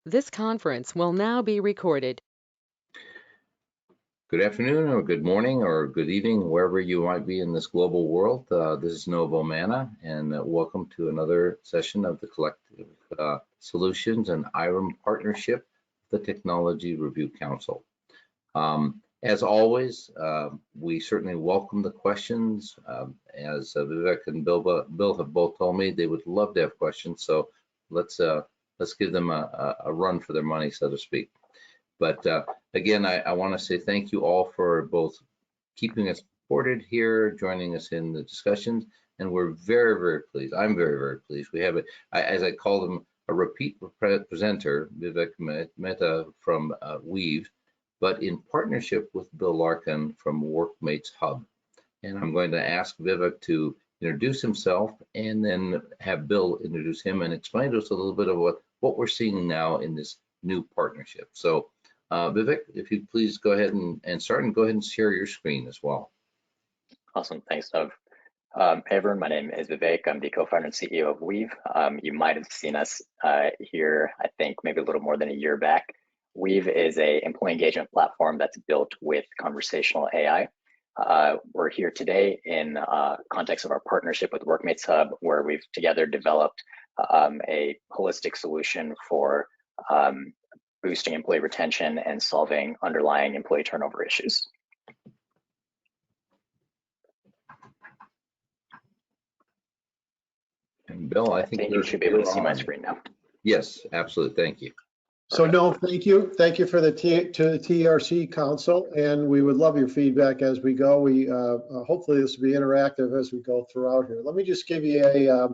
This conference will now be recorded. Good afternoon, or good morning, or good evening, wherever you might be in this global world. This is Novo Mana, and welcome to another session of the Collective Solutions and IREM Partnership, the Technology Review Council. As always, we certainly welcome the questions. As Vivek and Bill have both told me, they would love to have questions. So let's give them a run for their money, so to speak. But again, I want to say thank you all for both keeping us supported here, joining us in the discussions, and we're very, very pleased. I'm very, very pleased. We have as I call him, a repeat presenter, Vivek Mehta from Weave, but in partnership with Bill Larkin from Workmates Hub. And I'm going to ask Vivek to introduce himself and then have Bill introduce him and explain to us a little bit of what we're seeing now in this new partnership. So Vivek, if you'd please go ahead and start, and go ahead and share your screen as well. Awesome, thanks, Doug. Hey everyone, my name is Vivek. I'm the co-founder and CEO of Weave. You might have seen us here, I think maybe a little more than a year back. Weave is an employee engagement platform that's built with conversational AI. We're here today in context of our partnership with Workmates Hub, where we've together developed a holistic solution for boosting employee retention and solving underlying employee turnover issues. And Bill, I think you should be able to see my screen now. Yes, absolutely. Thank you. So no, thank you. Thank you for the TRC Council, and we would love your feedback as we go. We hopefully this will be interactive as we go throughout here. Let me just give you a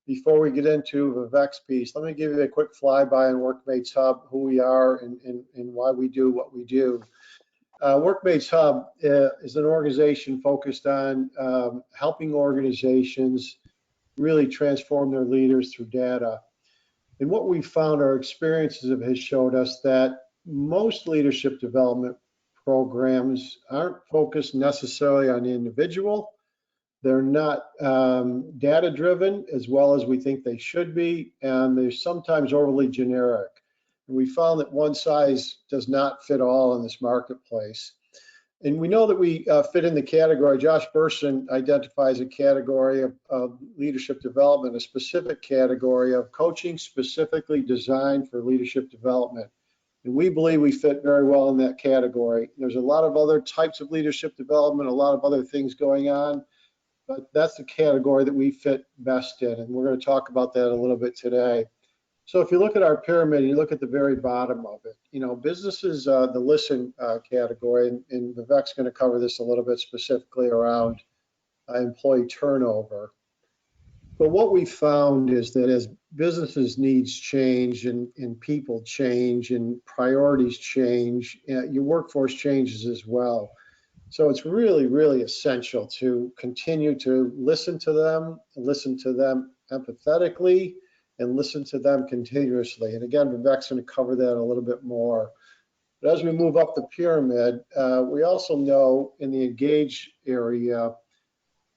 before we get into Vivek's piece, let me give you a quick flyby on Workmates Hub, who we are and why we do what we do. Workmates Hub is an organization focused on helping organizations really transform their leaders through data. And what we found, our experiences have showed us that most leadership development programs aren't focused necessarily on the individual. They're not data driven as well as we think they should be, and they're sometimes overly generic. And we found that one size does not fit all in this marketplace. And we know that we fit in the category. Josh Burson identifies a category of leadership development, a specific category of coaching specifically designed for leadership development. And we believe we fit very well in that category. There's a lot of other types of leadership development, a lot of other things going on, but that's the category that we fit best in. And we're going to talk about that a little bit today. So if you look at our pyramid, you look at the very bottom of it, you know, business is the listen category, and Vivek's going to cover this a little bit specifically around employee turnover. But what we found is that as businesses' needs change and people change and priorities change, your workforce changes as well. So it's really, really essential to continue to listen to them empathetically, and listen to them continuously. And again, Vivek's going to cover that a little bit more. But as we move up the pyramid, we also know in the engage area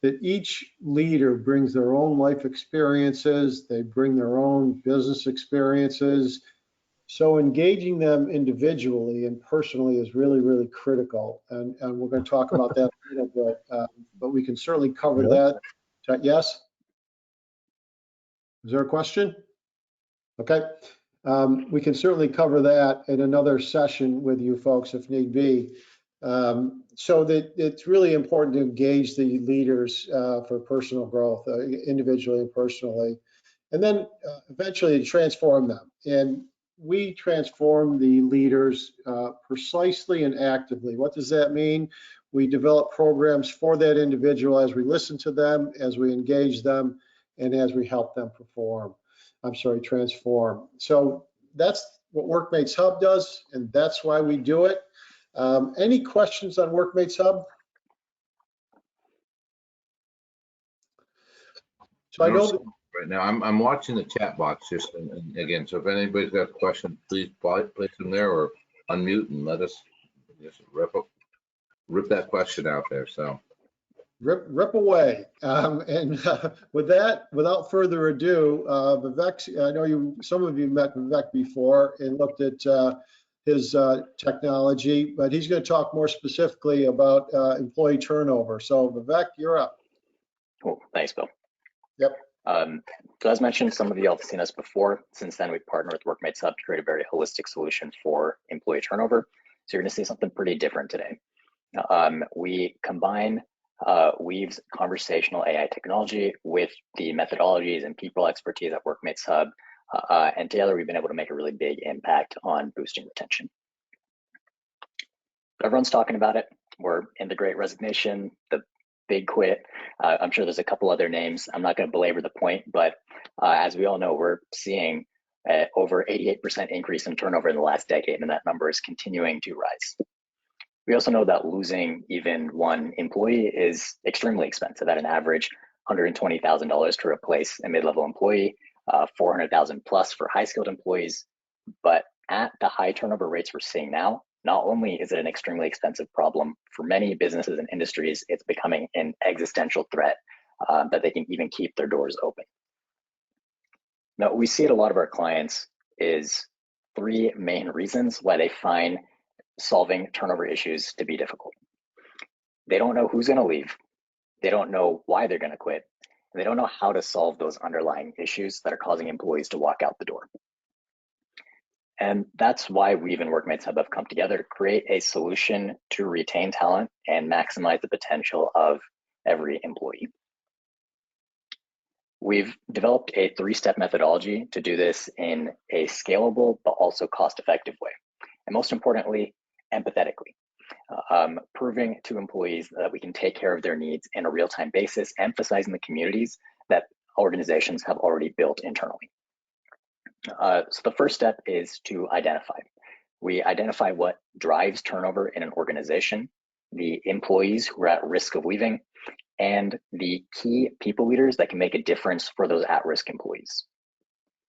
that each leader brings their own life experiences, they bring their own business experiences. So engaging them individually and personally is really, really critical. And we're going to talk about that a little bit, but we can certainly cover that. Yes? Is there a question? Okay. We can certainly cover that in another session with you folks if need be. So that it's really important to engage the leaders for personal growth, individually and personally, and then eventually to transform them. And we transform the leaders precisely and actively. What does that mean? We develop programs for that individual as we listen to them, as we engage them, and as we help them transform. So that's what Workmates Hub does, and that's why we do it. Any questions on Workmates Hub? So I know right now I'm watching the chat box just and again. So if anybody's got a question, please place them there or unmute and let us just rip that question out there. So Rip away. With that, without further ado, Vivek, I know some of you met Vivek before and looked at his technology, but he's going to talk more specifically about employee turnover. So Vivek, you're up. Cool. Thanks, Bill. Yep. So as mentioned, some of you have seen us before. Since then, we've partnered with Workmates Hub to create a very holistic solution for employee turnover. So you're going to see something pretty different today. We combine Weave's conversational AI technology with the methodologies and people expertise at Workmates Hub. And together, we've been able to make a really big impact on boosting retention. Everyone's talking about it. We're in the Great Resignation, the Big Quit. I'm sure there's a couple other names. I'm not going to belabor the point, but as we all know, we're seeing over 88% increase in turnover in the last decade, and that number is continuing to rise. We also know that losing even one employee is extremely expensive, at an average $120,000 to replace a mid-level employee, $400,000 plus for high-skilled employees. But at the high turnover rates we're seeing now, not only is it an extremely expensive problem for many businesses and industries, it's becoming an existential threat that they can even keep their doors open. Now, what we see at a lot of our clients is three main reasons why they find solving turnover issues to be difficult. They don't know who's going to leave. They don't know why they're going to quit. And they don't know how to solve those underlying issues that are causing employees to walk out the door. And that's why Weave and Workmates Hub have come together to create a solution to retain talent and maximize the potential of every employee. We've developed a three-step methodology to do this in a scalable but also cost-effective way. And most importantly, empathetically, proving to employees that we can take care of their needs in a real-time basis, emphasizing the communities that organizations have already built internally. So the first step is to identify. We identify what drives turnover in an organization, the employees who are at risk of leaving, and the key people leaders that can make a difference for those at-risk employees.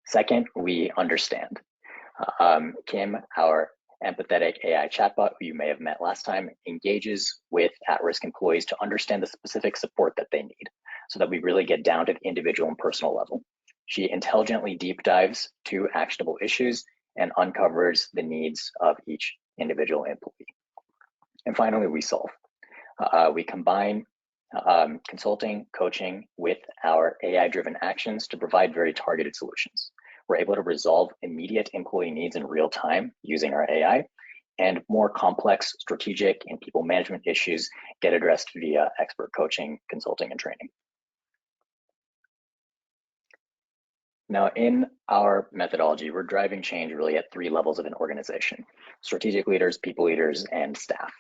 Second, we understand. Kim, our empathetic AI chatbot, who you may have met last time, engages with at-risk employees to understand the specific support that they need so that we really get down to the individual and personal level. She intelligently deep dives to actionable issues and uncovers the needs of each individual employee. And finally, we solve. We combine consulting, coaching with our AI-driven actions to provide very targeted solutions. We're able to resolve immediate employee needs in real time using our AI, and more complex strategic and people management issues get addressed via expert coaching, consulting, and training. Now, in our methodology, we're driving change really at three levels of an organization: strategic leaders, people leaders, and staff.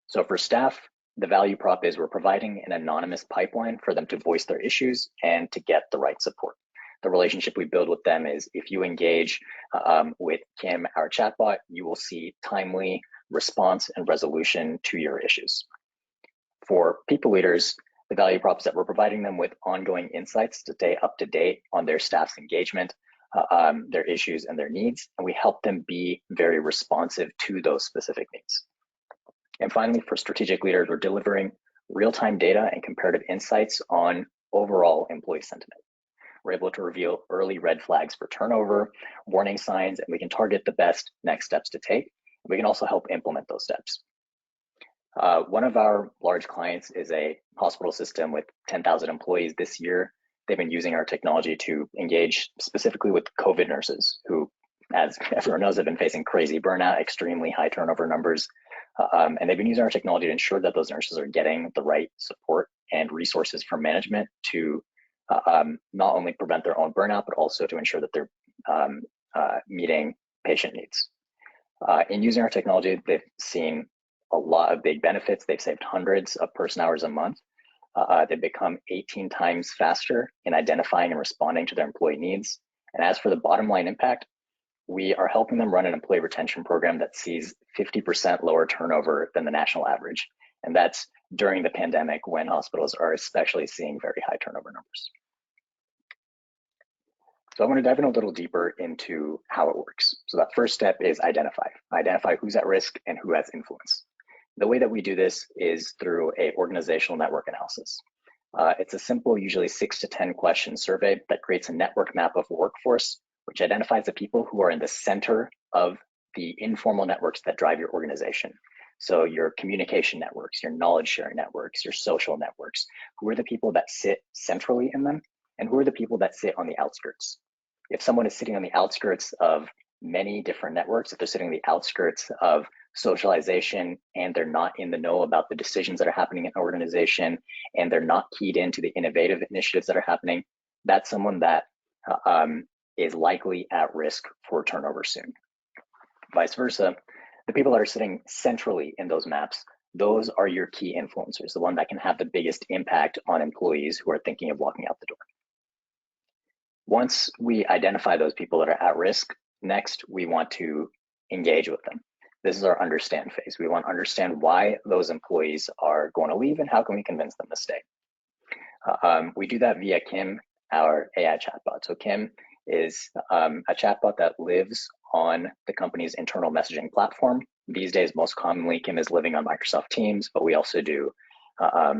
So for staff, the value prop is we're providing an anonymous pipeline for them to voice their issues and to get the right support. The relationship we build with them is if you engage with Kim, our chatbot, you will see timely response and resolution to your issues. For people leaders, the value prop is that we're providing them with ongoing insights to stay up to date on their staff's engagement, their issues and their needs, and we help them be very responsive to those specific needs. And finally, for strategic leaders, we're delivering real-time data and comparative insights on overall employee sentiment. We're able to reveal early red flags for turnover, warning signs, and we can target the best next steps to take. We can also help implement those steps. One of our large clients is a hospital system with 10,000 employees. This year, they've been using our technology to engage specifically with COVID nurses who, as everyone knows, have been facing crazy burnout, extremely high turnover numbers. And they've been using our technology to ensure that those nurses are getting the right support and resources from management to not only prevent their own burnout, but also to ensure that they're meeting patient needs. In using our technology, they've seen a lot of big benefits. They've saved hundreds of person hours a month. They've become 18 times faster in identifying and responding to their employee needs. And as for the bottom line impact, we are helping them run an employee retention program that sees 50% lower turnover than the national average. And that's during the pandemic when hospitals are especially seeing very high turnover numbers. So I want to dive in a little deeper into how it works. So that first step is identify. Identify who's at risk and who has influence. The way that we do this is through a organizational network analysis. It's a simple, usually 6 to 10 question survey that creates a network map of workforce, which identifies the people who are in the center of the informal networks that drive your organization. So your communication networks, your knowledge sharing networks, your social networks, who are the people that sit centrally in them, and who are the people that sit on the outskirts. If someone is sitting on the outskirts of many different networks, if they're sitting on the outskirts of socialization and they're not in the know about the decisions that are happening in an organization, and they're not keyed into the innovative initiatives that are happening, that's someone that is likely at risk for turnover soon. Vice versa, the people that are sitting centrally in those maps, those are your key influencers, the one that can have the biggest impact on employees who are thinking of walking out the door. Once we identify those people that are at risk, next we want to engage with them. This is our understand phase. We want to understand why those employees are going to leave and how can we convince them to stay. We do that via Kim, our AI chatbot. So Kim is a chatbot that lives on the company's internal messaging platform. These days, most commonly, Kim is living on Microsoft Teams, but we also do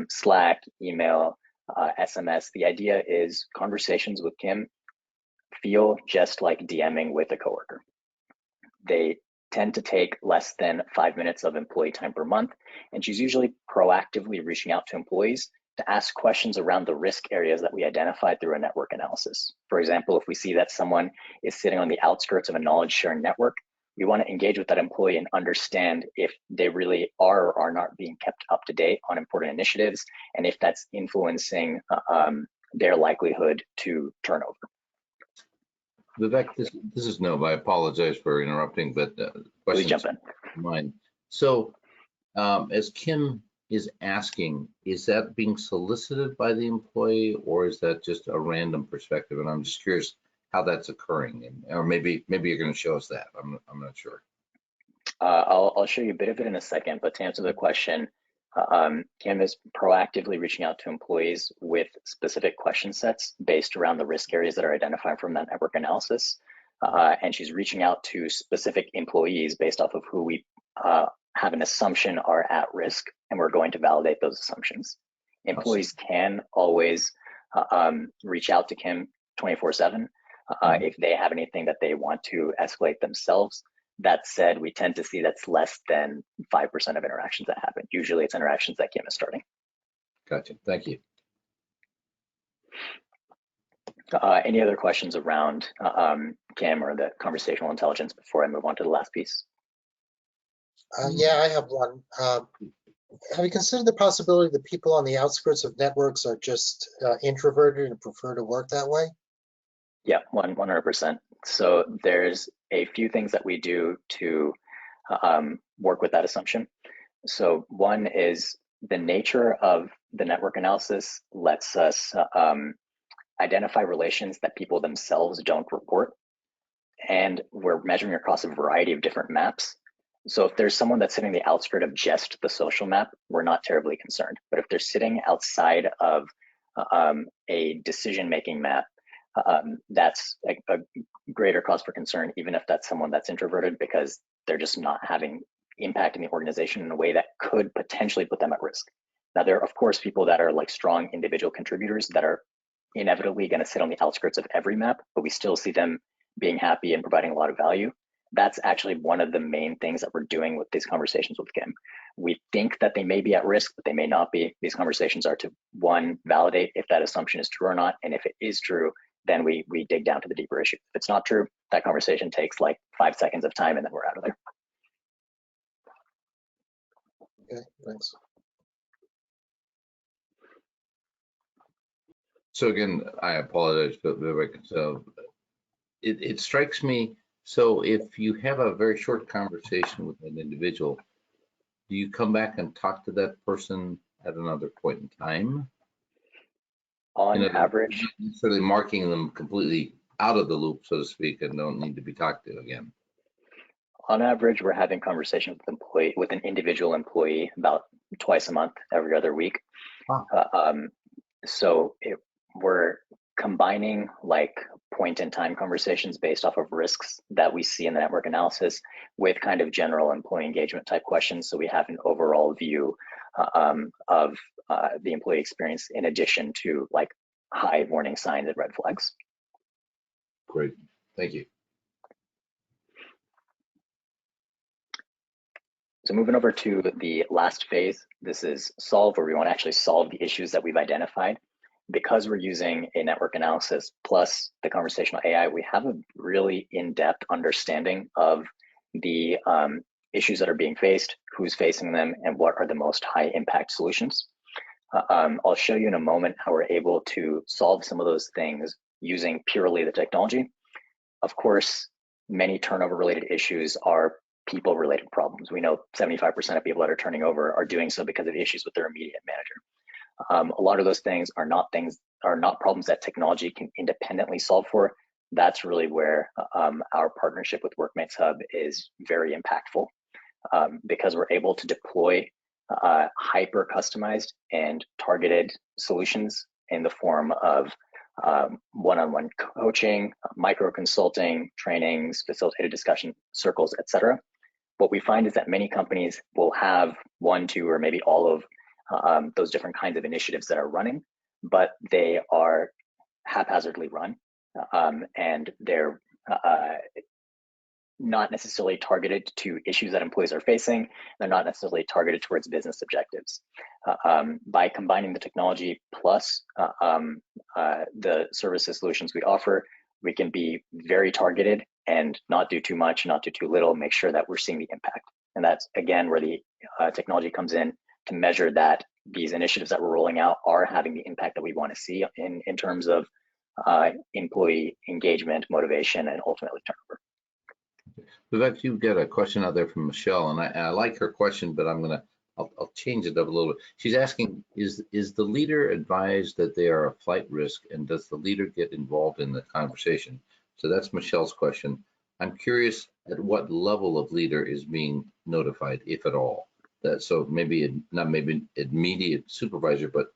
Slack, email, SMS. The idea is conversations with Kim feel just like DMing with a coworker. They tend to take less than 5 minutes of employee time per month, and she's usually proactively reaching out to employees to ask questions around the risk areas that we identified through a network analysis. For example, if we see that someone is sitting on the outskirts of a knowledge sharing network, we want to engage with that employee and understand if they really are or are not being kept up to date on important initiatives, and if that's influencing their likelihood to turnover. Vivek, this is Nov. I apologize for interrupting, but Please jump in. Mine. So, as Kim is asking, is that being solicited by the employee, or is that just a random perspective? And I'm just curious how that's occurring, or maybe you're going to show us that. I'm not sure. I'll show you a bit of it in a second, but to answer the question, Kim is proactively reaching out to employees with specific question sets based around the risk areas that are identified from that network analysis. And she's reaching out to specific employees based off of who we have an assumption are at risk, and we're going to validate those assumptions. Employees can always reach out to Kim 24/7 if they have anything that they want to escalate themselves. That said, we tend to see that's less than 5% of interactions that happen. Usually it's interactions that Kim is starting. Gotcha, thank you. Any other questions around Kim or the conversational intelligence before I move on to the last piece? Yeah, I have one. Have you considered the possibility that people on the outskirts of networks are just introverted and prefer to work that way? Yeah, 100%. So there's a few things that we do to work with that assumption. So one is the nature of the network analysis lets us identify relations that people themselves don't report. And we're measuring across a variety of different maps. So if there's someone that's sitting the outskirt of just the social map, we're not terribly concerned. But if they're sitting outside of a decision-making map, that's a greater cause for concern, even if that's someone that's introverted, because they're just not having impact in the organization in a way that could potentially put them at risk. Now, there are, of course, people that are like strong individual contributors that are inevitably going to sit on the outskirts of every map, but we still see them being happy and providing a lot of value. That's actually one of the main things that we're doing with these conversations with Kim. We think that they may be at risk, but they may not be. These conversations are to, one, validate if that assumption is true or not, and if it is true, then we dig down to the deeper issue. If it's not true, that conversation takes like 5 seconds of time and then we're out of there. Okay, thanks. So again, I apologize, but Vivek, so it strikes me, so if you have a very short conversation with an individual, do you come back and talk to that person at another point in time? On average, not necessarily marking them completely out of the loop, so to speak, and don't need to be talked to again. On average, we're having conversations with an individual employee about twice a month, every other week. Wow. So we're combining like point in time conversations based off of risks that we see in the network analysis with kind of general employee engagement type questions. So we have an overall view of the employee experience in addition to like high warning signs and red flags. Great, thank you. So moving over to the last phase, this is solve, where we want to actually solve the issues that we've identified. Because we're using a network analysis plus the conversational AI, we have a really in-depth understanding of the issues that are being faced, who's facing them, and what are the most high impact solutions. I'll show you in a moment how we're able to solve some of those things using purely the technology. Of course, many turnover related issues are people related problems. We know 75% of people that are turning over are doing so because of issues with their immediate manager. A lot of those things are not problems that technology can independently solve for. That's really where our partnership with Workmates Hub is very impactful, because we're able to deploy hyper customized and targeted solutions in the form of one-on-one coaching, micro consulting, trainings, facilitated discussion circles, etc. What we find is that many companies will have one, two, or maybe all of those different kinds of initiatives that are running, but they are haphazardly run, and they're not necessarily targeted to issues that employees are facing. They're not necessarily targeted towards business objectives. By combining the technology plus the services solutions we offer, we can be very targeted and not do too much, not do too little, make sure that we're seeing the impact. And that's, again, where the technology comes in to measure that these initiatives that we're rolling out are having the impact that we want to see in terms of employee engagement, motivation, and ultimately turnover. Vivek, you've got a question out there from Michelle, and I like her question, but I'll change it up a little bit. She's asking, is the leader advised that they are a flight risk, and does the leader get involved in the conversation? So that's Michelle's question. I'm curious at what level of leader is being notified, if at all. So maybe not maybe immediate supervisor, but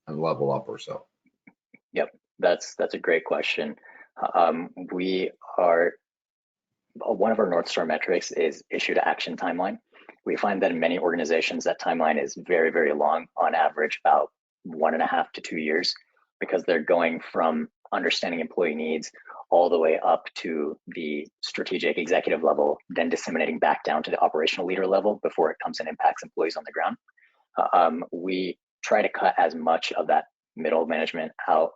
a level up or so. Yep, that's a great question. We are, one of our North Star metrics is issue to action timeline. We find that in many organizations that timeline is very, very long, on average about 1.5 to 2 years, because they're going from understanding employee needs all the way up to the strategic executive level, then disseminating back down to the operational leader level before it comes and impacts employees on the ground. We try to cut as much of that middle management out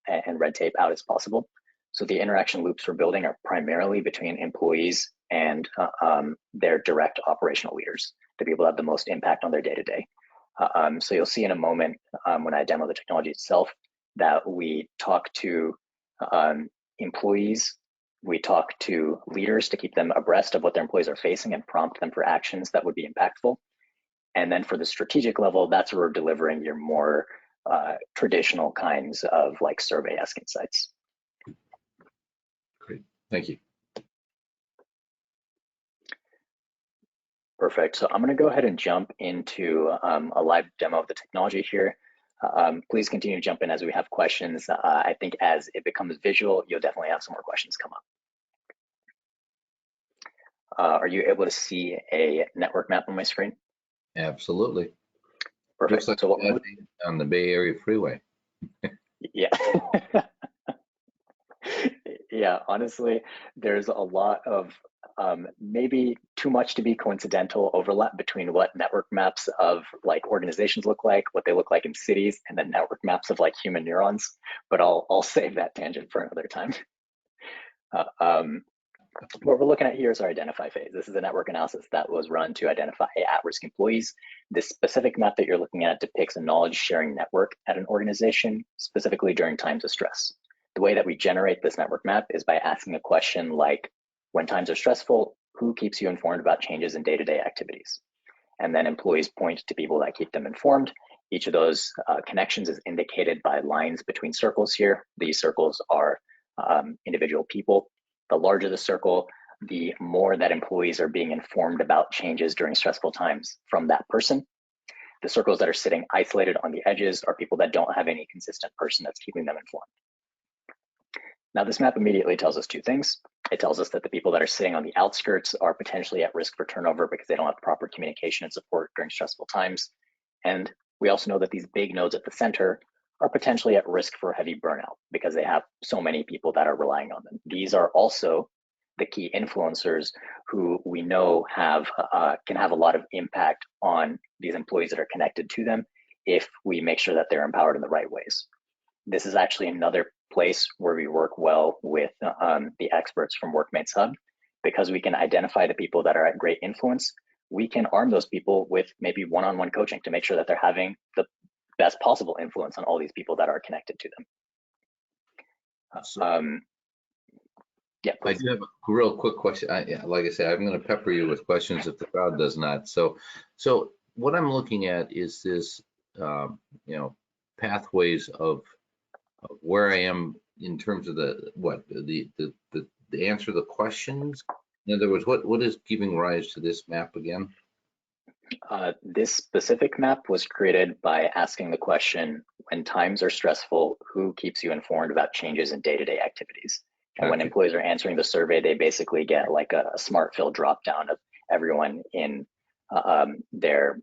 and red tape out as possible. So the interaction loops we're building are primarily between employees and their direct operational leaders, the people that have the most impact on their day-to-day. So you'll see in a moment when I demo the technology itself that we talk to employees, we talk to leaders to keep them abreast of what their employees are facing and prompt them for actions that would be impactful. And then for the strategic level, that's where we're delivering your more traditional kinds of like survey-esque insights. Great, thank you. Perfect. So I'm going to go ahead and jump into a live demo of the technology here. Please continue to jump in as we have questions. I think as it becomes visual, you'll definitely have some more questions come up. Are you able to see a network map on my screen? Absolutely. Perfect. Looks like so on the Bay Area Freeway. Yeah. Yeah, honestly, there's a lot of maybe too much to be coincidental overlap between what network maps of like organizations look like, what they look like in cities, and then network maps of like human neurons. But I'll save that tangent for another time. What we're looking at here is our identify phase. This is a network analysis that was run to identify at-risk employees. This specific map that you're looking at depicts a knowledge sharing network at an organization, specifically during times of stress. The way that we generate this network map is by asking a question like, when times are stressful, who keeps you informed about changes in day-to-day activities? And then employees point to people that keep them informed. Each of those connections is indicated by lines between circles here. These circles are individual people. The larger the circle, the more that employees are being informed about changes during stressful times from that person. The circles that are sitting isolated on the edges are people that don't have any consistent person that's keeping them informed. Now, this map immediately tells us two things. It tells us that the people that are sitting on the outskirts are potentially at risk for turnover because they don't have proper communication and support during stressful times. And we also know that these big nodes at the center are potentially at risk for heavy burnout because they have so many people that are relying on them. These are also the key influencers who we know can have a lot of impact on these employees that are connected to them if we make sure that they're empowered in the right ways. This is actually another place where we work well with the experts from Workmates Hub, because we can identify the people that are at great influence. We can arm those people with maybe one-on-one coaching to make sure that they're having the best possible influence on all these people that are connected to them. Yeah, please. I do have a real quick question. Like I said, I'm going to pepper you with questions if the crowd does not. So what I'm looking at is this, pathways of where I am in terms of the answer to the questions. In other words, what is giving rise to this map again? This specific map was created by asking the question, when times are stressful, who keeps you informed about changes in day-to-day activities? And when employees are answering the survey, they basically get like a smart fill drop down of everyone in their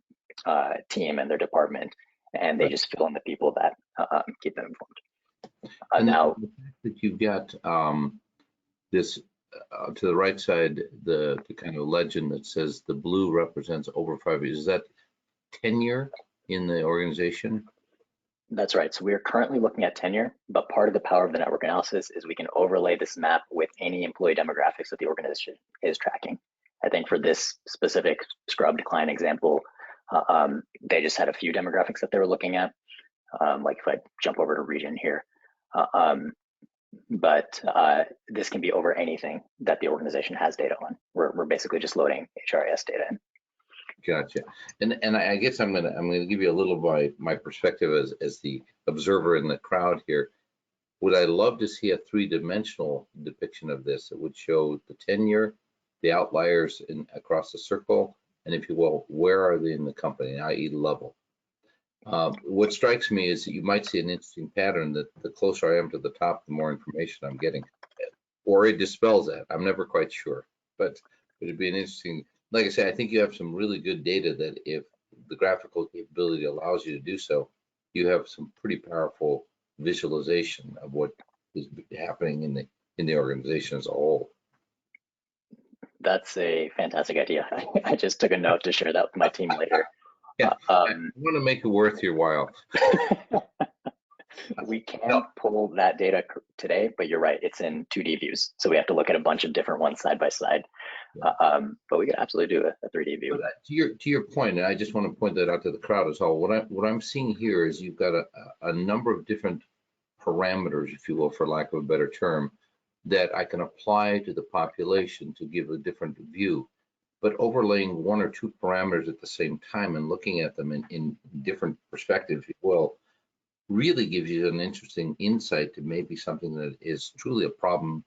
team and their department, and they just fill in the people that keep them informed. And now, the fact that you've got this to the right side, the kind of legend that says the blue represents over 5 years. Is that tenure in the organization? That's right. So we are currently looking at tenure, but part of the power of the network analysis is we can overlay this map with any employee demographics that the organization is tracking. I think for this specific scrubbed client example, they just had a few demographics that they were looking at. Like if I jump over to region here, but this can be over anything that the organization has data on. We're basically just loading HRIS data in. Gotcha. And I guess I'm gonna give you a little my perspective as the observer in the crowd here. Would I love to see a three-dimensional depiction of this? It would show the tenure, the outliers across the circle, and if you will, where are they in the company, i.e. level. What strikes me is that you might see an interesting pattern that the closer I am to the top, the more information I'm getting, or it dispels that. I'm never quite sure, but it'd be an interesting. Like I say, I think you have some really good data that if the graphical capability allows you to do so, you have some pretty powerful visualization of what is happening in the organization as a whole. That's a fantastic idea. I just took a note to share that with my team later. Yeah, I want to make it worth your while. We can pull that data today, but you're right, it's in 2D views. So we have to look at a bunch of different ones side by side. But we could absolutely do a 3D view. To your point, and I just want to point that out to the crowd as well. What I'm seeing here is you've got a number of different parameters, if you will, for lack of a better term, that I can apply to the population to give a different view. But overlaying one or two parameters at the same time and looking at them in different perspectives, if you will, really gives you an interesting insight to maybe something that is truly a problem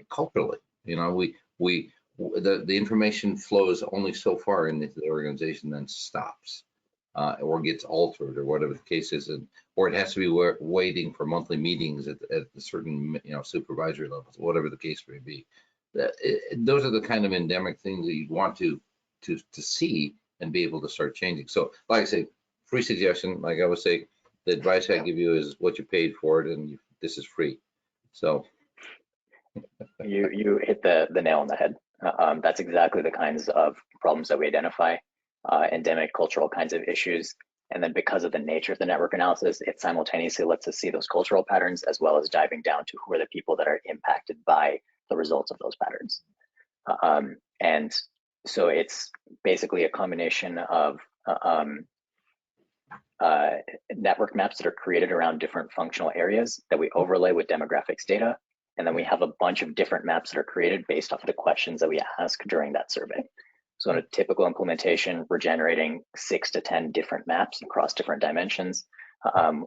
culturally. You know, the information flows only so far into the organization, then stops or gets altered or whatever the case is, or it has to be waiting for monthly meetings at a certain supervisory levels, whatever the case may be. Those are the kind of endemic things that you'd want to see and be able to start changing. So, like I say, free suggestion. Like I would say, the advice I give you is what you paid for it, and this is free. So you hit the nail on the head. That's exactly the kinds of problems that we identify, endemic cultural kinds of issues. And then because of the nature of the network analysis, it simultaneously lets us see those cultural patterns as well as diving down to who are the people that are impacted by the results of those patterns. And so it's basically a combination of network maps that are created around different functional areas that we overlay with demographics data. And then we have a bunch of different maps that are created based off of the questions that we ask during that survey. So in a typical implementation, we're generating 6 to 10 different maps across different dimensions.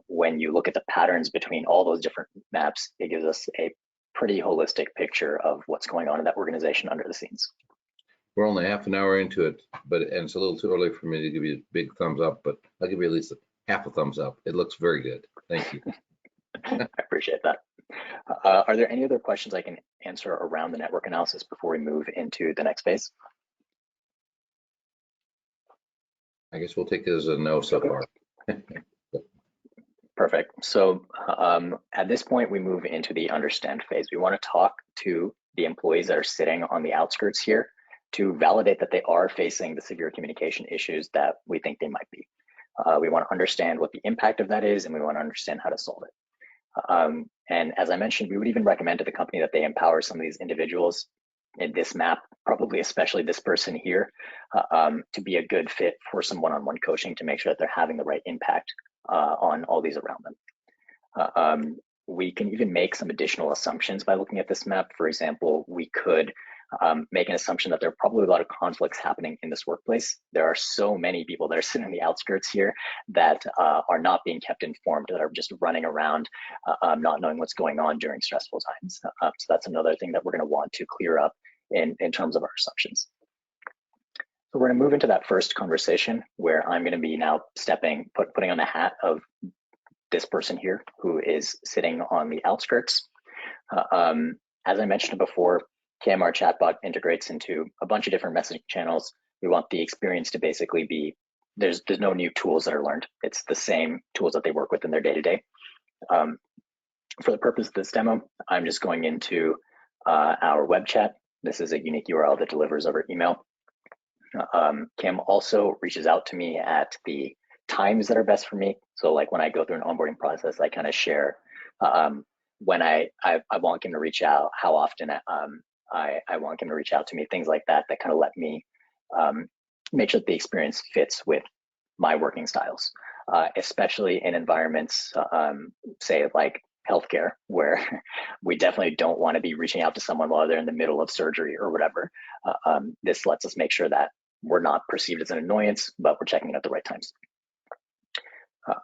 When you look at the patterns between all those different maps, it gives us a pretty holistic picture of what's going on in that organization under the scenes. We're only half an hour into it, and it's a little too early for me to give you a big thumbs up, but I'll give you at least half a thumbs up. It looks very good. Thank you. I appreciate that. Are there any other questions I can answer around the network analysis before we move into the next phase? I guess we'll take it as a no so far. Perfect. So at this point, we move into the understand phase. We want to talk to the employees that are sitting on the outskirts here to validate that they are facing the severe communication issues that we think they might be. We want to understand what the impact of that is, and we want to understand how to solve it. And as I mentioned, we would even recommend to the company that they empower some of these individuals in this map, probably especially this person here, to be a good fit for some one-on-one coaching to make sure that they're having the right impact on all these around them. We can even make some additional assumptions by looking at this map. For example, we could make an assumption that there are probably a lot of conflicts happening in this workplace. There are so many people that are sitting on the outskirts here that are not being kept informed, that are just running around, not knowing what's going on during stressful times. So that's another thing that we're going to want to clear up in terms of our assumptions. So we're going to move into that first conversation where I'm going to be now putting on the hat of this person here who is sitting on the outskirts. As I mentioned before, KMR chatbot integrates into a bunch of different messaging channels. We want the experience to basically be, there's no new tools that are learned. It's the same tools that they work with in their day-to-day. For the purpose of this demo, I'm just going into our web chat. This is a unique URL that delivers over email. Kim also reaches out to me at the times that are best for me. So like when I go through an onboarding process, I kind of share when I want Kim to reach out, how often I want Kim to reach out to me, things like that, that kind of let me make sure that the experience fits with my working styles, especially in environments, say like healthcare, where we definitely don't want to be reaching out to someone while they're in the middle of surgery or whatever. This lets us make sure that we're not perceived as an annoyance, but we're checking at the right times.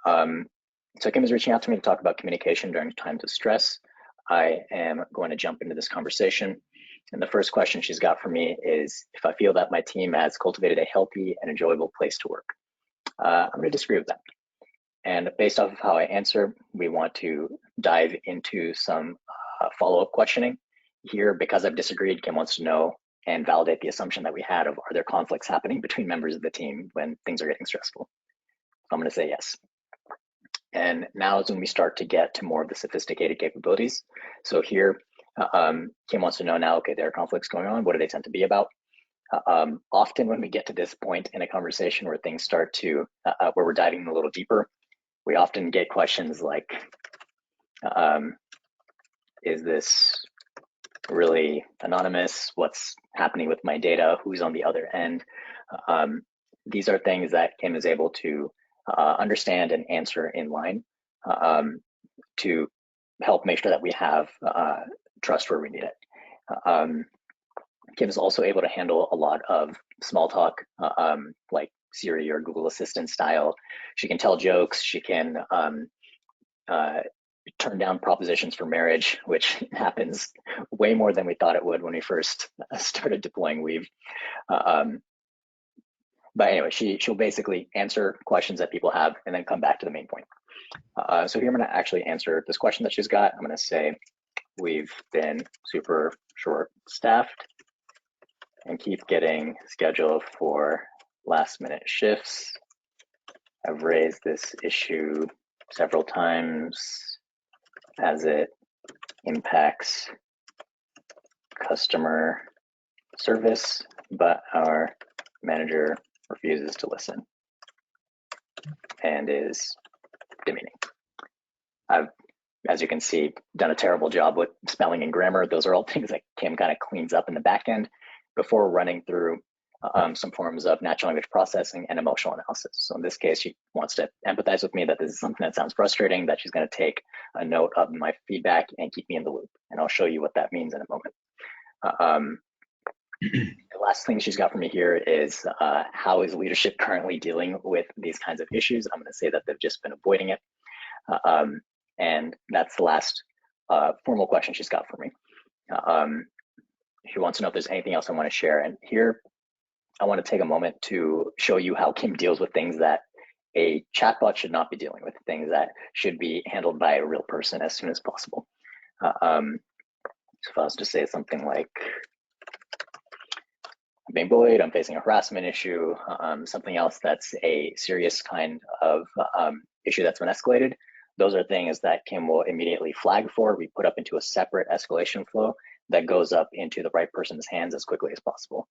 So Kim is reaching out to me to talk about communication during times of stress. I am going to jump into this conversation. And the first question she's got for me is if I feel that my team has cultivated a healthy and enjoyable place to work. I'm going to disagree with that. And based off of how I answer, we want to dive into some follow-up questioning. Here, because I've disagreed, Kim wants to know and validate the assumption that we had of, are there conflicts happening between members of the team when things are getting stressful? So I'm going to say yes. And now is when we start to get to more of the sophisticated capabilities. So here, Kim wants to know now, okay, there are conflicts going on. What do they tend to be about? Often when we get to this point in a conversation where things start to, where we're diving a little deeper, we often get questions like, is this really anonymous? What's happening with my data? Who's on the other end? These are things that Kim is able to understand and answer in line to help make sure that we have trust where we need it. Kim is also able to handle a lot of small talk, like Siri or Google Assistant style. She can tell jokes. She can turn down propositions for marriage, which happens way more than we thought it would when we first started deploying Weave. But anyway, she'll basically answer questions that people have and then come back to the main point. So here I'm going to actually answer this question that she's got. I'm going to say, we've been super short-staffed and keep getting scheduled for last-minute shifts. I've raised this issue several times as it impacts customer service, but our manager refuses to listen and is demeaning. I've, as you can see, done a terrible job with spelling and grammar. Those are all things that Kim kind of cleans up in the back end before running through some forms of natural language processing and emotional analysis. So in this case, she wants to empathize with me that this is something that sounds frustrating, that she's going to take a note of my feedback and keep me in the loop. And I'll show you what that means in a moment. The last thing she's got for me here is how is leadership currently dealing with these kinds of issues? I'm going to say that they've just been avoiding it. And that's the last formal question she's got for me. She wants to know if there's anything else I want to share. And here, I want to take a moment to show you how Kim deals with things that a chatbot should not be dealing with, things that should be handled by a real person as soon as possible. So if I was to say something like, I'm being bullied, I'm facing a harassment issue, something else that's a serious kind of issue that's been escalated, those are things that Kim will immediately flag for. We put up into a separate escalation flow that goes up into the right person's hands as quickly as possible.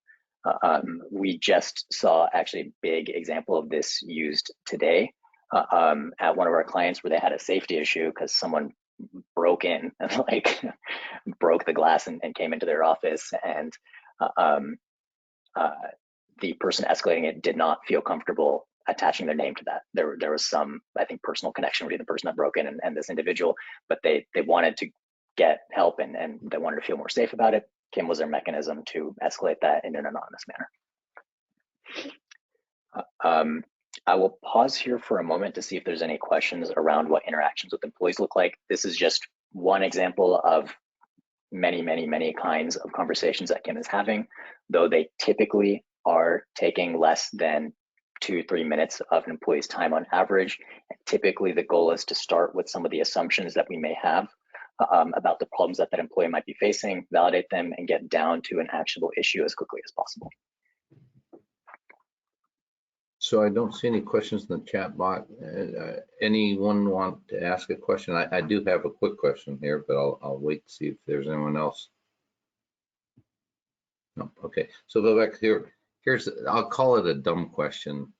We just saw actually a big example of this used today at one of our clients where they had a safety issue because someone broke in and like broke the glass and came into their office, and the person escalating it did not feel comfortable attaching their name to that. There was some, I think, personal connection between the person that broke in and this individual, but they wanted to get help and they wanted to feel more safe about it. Kim was their mechanism to escalate that in an anonymous manner. I will pause here for a moment to see if there's any questions around what interactions with employees look like. This is just one example of many, many, many kinds of conversations that Kim is having, though they typically are taking less than 2-3 minutes of an employee's time on average. And typically the goal is to start with some of the assumptions that we may have about the problems that that employee might be facing, validate them, and get down to an actionable issue as quickly as possible. So I don't see any questions in the chat bot. Anyone want to ask a question? I do have a quick question here, but I'll wait to see if there's anyone else. No, okay. So Vivek, here's I'll call it a dumb question.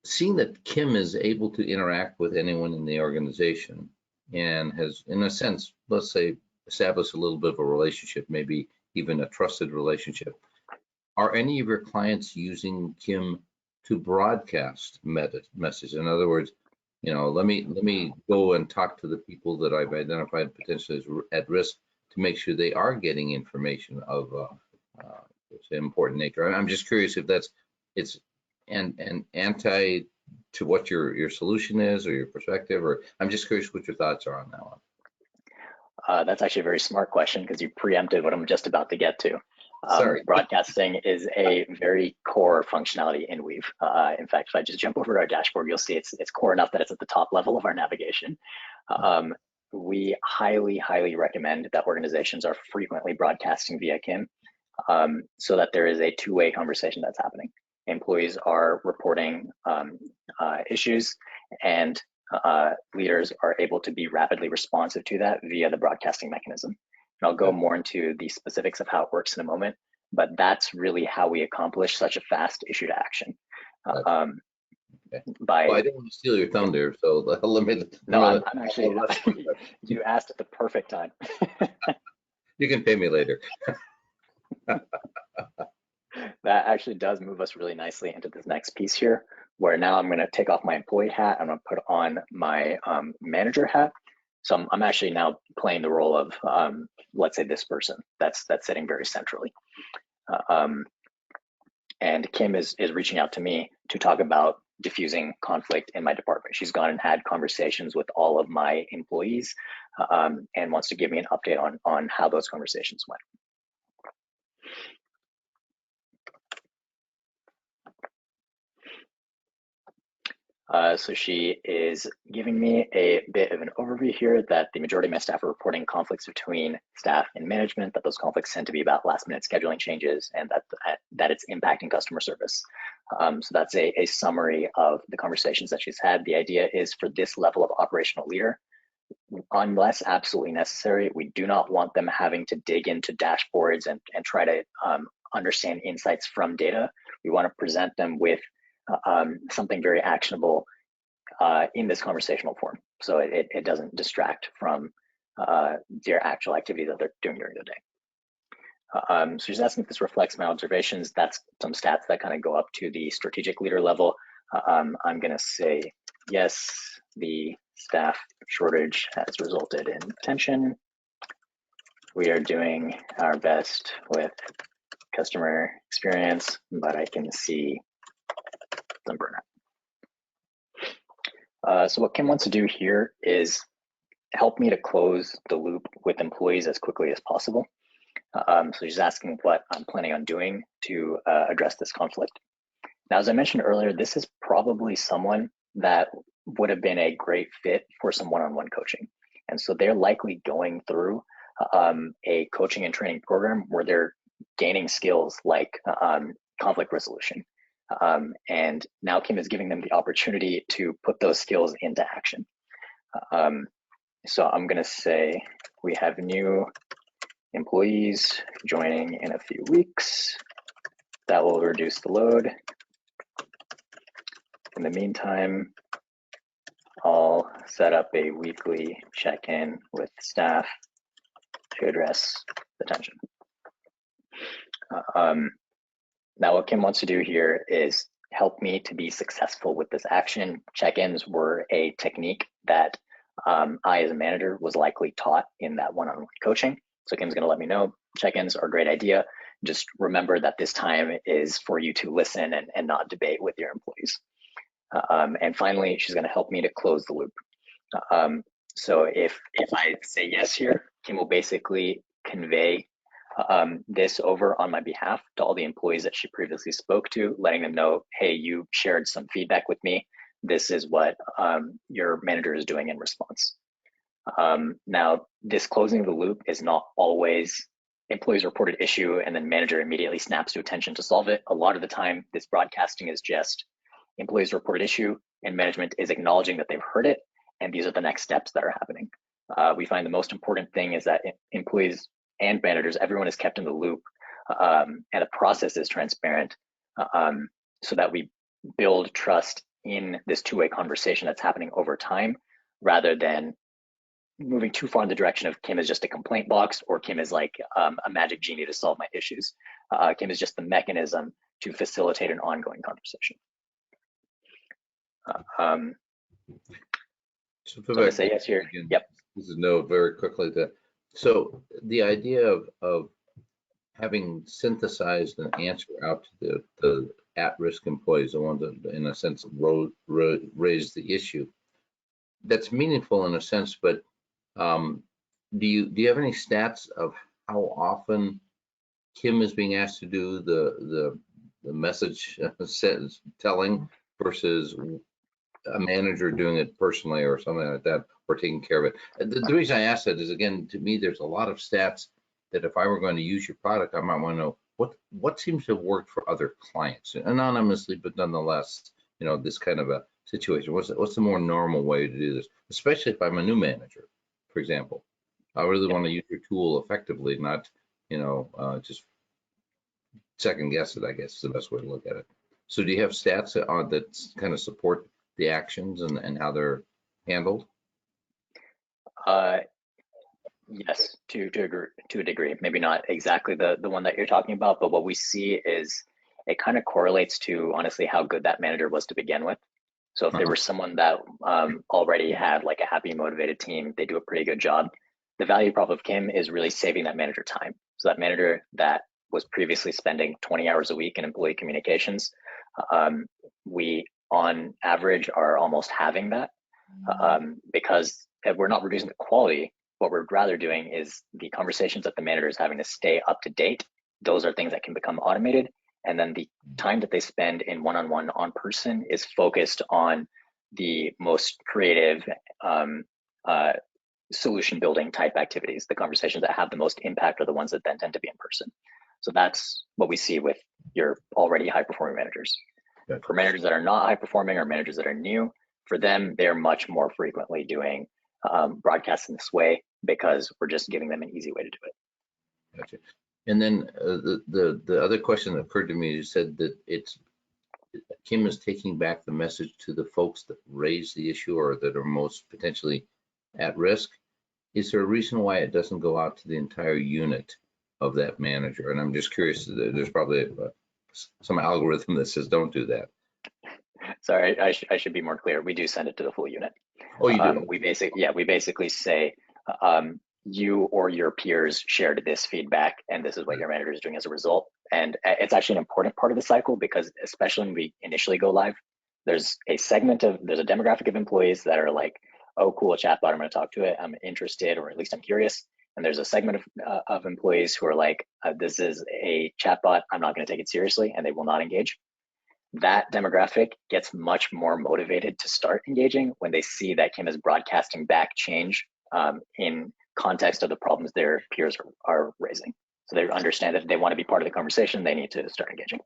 Seeing that Kim is able to interact with anyone in the organization and has, in a sense, let's say, established a little bit of a relationship, maybe even a trusted relationship. Are any of your clients using Kim to broadcast message? In other words, you know, let me go and talk to the people that I've identified potentially as at risk to make sure they are getting information of important nature. I'm just curious if it's an anti to what your solution is or your perspective, or I'm just curious what your thoughts are on that one. That's actually a very smart question because you preempted what I'm just about to get to. Sorry. Broadcasting is a very core functionality in Weave. In fact, if I just jump over to our dashboard, you'll see it's core enough that it's at the top level of our navigation. We highly, highly recommend that organizations are frequently broadcasting via Kim so that there is a two-way conversation that's happening. Employees are reporting issues, and leaders are able to be rapidly responsive to that via the broadcasting mechanism. And I'll go more into the specifics of how it works in a moment, but that's really how we accomplish such a fast issue to action. Okay. Well, I didn't want to steal your thunder, so let me. No, I'm actually, you asked at the perfect time. You can pay me later. That actually does move us really nicely into this next piece here, where now I'm going to take off my employee hat. I'm going to put on my manager hat. So I'm actually now playing the role of, let's say, this person that's sitting very centrally. And Kim is reaching out to me to talk about diffusing conflict in my department. She's gone and had conversations with all of my employees and wants to give me an update on how those conversations went. So she is giving me a bit of an overview here that the majority of my staff are reporting conflicts between staff and management, that those conflicts tend to be about last-minute scheduling changes, and that it's impacting customer service. So that's a summary of the conversations that she's had. The idea is for this level of operational leader, unless absolutely necessary, we do not want them having to dig into dashboards and try to understand insights from data. We want to present them with something very actionable in this conversational form, so it doesn't distract from their actual activity that they're doing during the day. So she's asking if this reflects my observations. That's some stats that kind of go up to the strategic leader level. I'm going to say, yes, the staff shortage has resulted in tension. We are doing our best with customer experience, but I can see some burnout. So what Kim wants to do here is help me to close the loop with employees as quickly as possible. So she's asking what I'm planning on doing to address this conflict. Now, as I mentioned earlier, this is probably someone that would have been a great fit for some one-on-one coaching. And so they're likely going through a coaching and training program where they're gaining skills like conflict resolution. And now Kim is giving them the opportunity to put those skills into action. So I'm going to say we have new employees joining in a few weeks. That will reduce the load. In the meantime, I'll set up a weekly check-in with staff to address the tension. Now, what Kim wants to do here is help me to be successful with this action. Check-ins were a technique that I, as a manager, was likely taught in that one-on-one coaching. So Kim's going to let me know check-ins are a great idea. Just remember that this time is for you to listen and not debate with your employees. And finally, she's going to help me to close the loop. So if I say yes here, Kim will basically convey this over on my behalf to all the employees that she previously spoke to, letting them know, hey, you shared some feedback with me. This is what your manager is doing in response. Now, this closing the loop is not always employees reported issue and then manager immediately snaps to attention to solve it. A lot of the time, this broadcasting is just employees reported issue and management is acknowledging that they've heard it, and these are the next steps that are happening. We find the most important thing is that employees and managers, everyone is kept in the loop, and the process is transparent, so that we build trust in this two-way conversation that's happening over time, rather than moving too far in the direction of Kim is just a complaint box, or Kim is like a magic genie to solve my issues. Kim is just the mechanism to facilitate an ongoing conversation. So I'm gonna say yes here. Again, yep. This is no very quickly that. So the idea of having synthesized an answer out to the at-risk employees, the ones that, in a sense, raised the issue, that's meaningful in a sense. But do you have any stats of how often Kim is being asked to do the message telling versus a manager doing it personally or something like that, or taking care of it? The reason I ask that is, again, to me, there's a lot of stats that if I were going to use your product, I might want to know what seems to have worked for other clients, anonymously, but nonetheless, this kind of a situation. What's the more normal way to do this, especially if I'm a new manager, for example? I really want to use your tool effectively, not just second guess it, I guess is the best way to look at it. So do you have stats that kind of support the actions and how they're handled? Yes, to a degree. Maybe not exactly the one that you're talking about, but what we see is it kind of correlates to, honestly, how good that manager was to begin with. So if there was someone that already had like a happy, motivated team, they do a pretty good job. The value prop of Kim is really saving that manager time. So that manager that was previously spending 20 hours a week in employee communications, we on average are almost having that, because we're not reducing the quality. What we're rather doing is the conversations that the manager is having to stay up to date. Those are things that can become automated. And then the time that they spend in one-on-one on person is focused on the most creative solution building type activities. The conversations that have the most impact are the ones that then tend to be in person. So that's what we see with your already high performing managers. Gotcha. For managers that are not high performing or managers that are new, for them, they're much more frequently doing broadcasts in this way, because we're just giving them an easy way to do it. Gotcha. And then the other question that occurred to me, you said that Kim is taking back the message to the folks that raise the issue or that are most potentially at risk. Is there a reason why it doesn't go out to the entire unit of that manager? And I'm just curious, there's probably some algorithm that says don't do that. Sorry, I should be more clear. We do send it to the full unit. Oh, you do? We basically say, you or your peers shared this feedback, and this is what your manager is doing as a result. And it's actually an important part of the cycle, because especially when we initially go live, there's a demographic of employees that are like, oh, cool, a chatbot, I'm going to talk to it, I'm interested, or at least I'm curious. and there's a segment of employees who are like, this is a chatbot, I'm not going to take it seriously, and they will not engage. That demographic gets much more motivated to start engaging when they see that Kim is broadcasting back change in context of the problems their peers are raising. So they understand that if they want to be part of the conversation, they need to start engaging.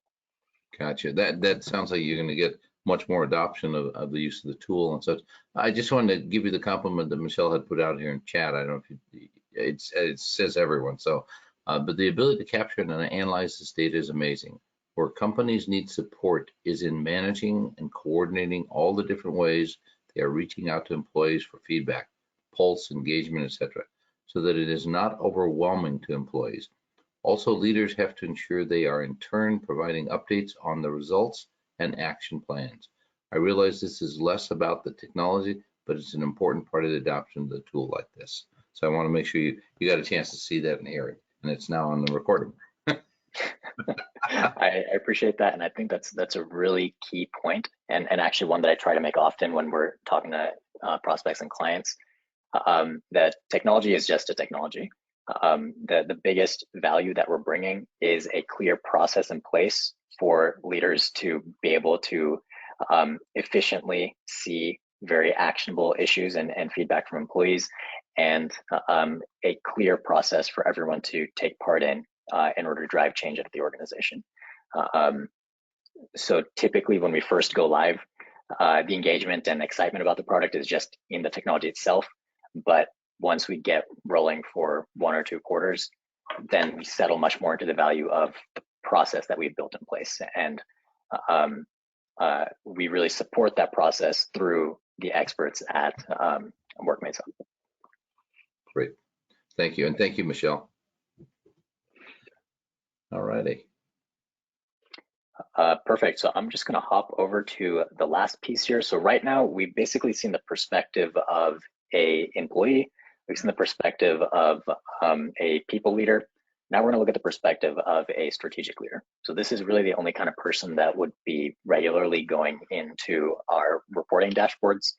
Gotcha. That sounds like you're going to get much more adoption of the use of the tool and such. I just wanted to give you the compliment that Michelle had put out here in chat. I don't know if it says everyone. So, but the ability to capture and analyze this data is amazing. Where companies need support is in managing and coordinating all the different ways they are reaching out to employees for feedback, pulse, engagement, etc., so that it is not overwhelming to employees. Also, leaders have to ensure they are in turn providing updates on the results and action plans. I realize this is less about the technology, but it's an important part of the adoption of the tool like this. So I want to make sure you got a chance to see that and hear it, and it's now on the recording. I appreciate that, and I think that's a really key point, and actually one that I try to make often when we're talking to prospects and clients, that technology is just a technology. The biggest value that we're bringing is a clear process in place for leaders to be able to efficiently see very actionable issues and feedback from employees, and a clear process for everyone to take part in order to drive change at the organization. So typically when we first go live, the engagement and excitement about the product is just in the technology itself. But once we get rolling for 1 or 2 quarters, then we settle much more into the value of the process that we've built in place. And we really support that process through the experts at Workmates. Great. Thank you. And thank you, Michelle. All righty. Perfect. So I'm just going to hop over to the last piece here. So right now, we've basically seen the perspective of a employee. We've seen the perspective of a people leader. Now we're going to look at the perspective of a strategic leader. So this is really the only kind of person that would be regularly going into our reporting dashboards.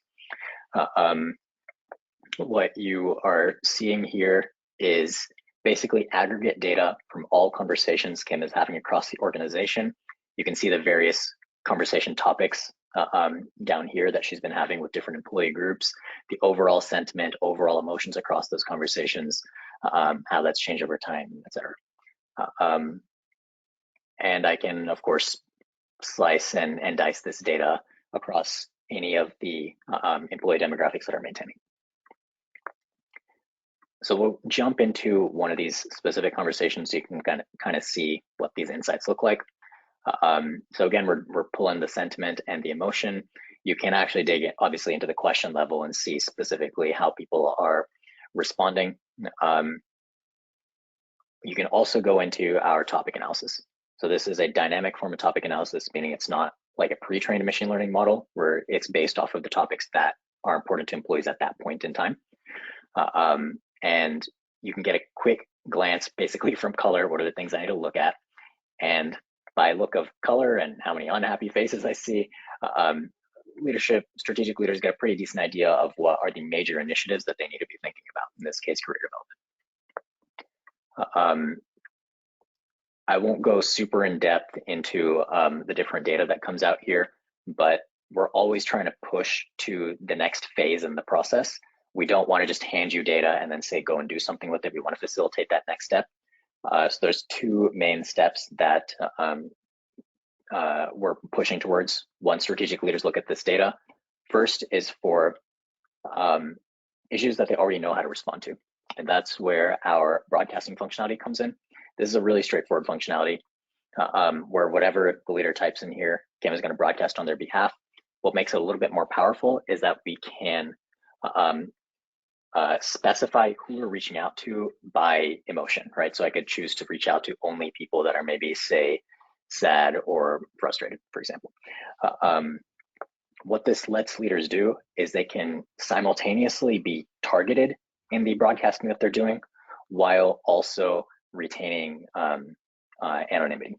What you are seeing here is basically aggregate data from all conversations Kim is having across the organization. You can see the various conversation topics down here that she's been having with different employee groups, the overall sentiment, overall emotions across those conversations, how that's changed over time, et cetera. And I can, of course, slice and dice this data across any of the employee demographics that are maintaining. So we'll jump into one of these specific conversations so you can kind of see what these insights look like. So again, we're pulling the sentiment and the emotion. You can actually dig in, obviously, into the question level and see specifically how people are responding. You can also go into our topic analysis. So this is a dynamic form of topic analysis, meaning it's not like a pre-trained machine learning model where it's based off of the topics that are important to employees at that point in time. And you can get a quick glance basically from color, what are the things I need to look at? And by look of color and how many unhappy faces I see, strategic leaders get a pretty decent idea of what are the major initiatives that they need to be thinking about, in this case, career development. I won't go super in depth into the different data that comes out here, but we're always trying to push to the next phase in the process. We don't want to just hand you data and then say, go and do something with it. We want to facilitate that next step. So there's 2 main steps that we're pushing towards once strategic leaders look at this data. First is for issues that they already know how to respond to. And that's where our broadcasting functionality comes in. This is a really straightforward functionality where whatever the leader types in here, Kim is going to broadcast on their behalf. What makes it a little bit more powerful is that we can specify who we're reaching out to by emotion, right? So I could choose to reach out to only people that are maybe, say, sad or frustrated, for example. What this lets leaders do is they can simultaneously be targeted in the broadcasting that they're doing while also retaining anonymity.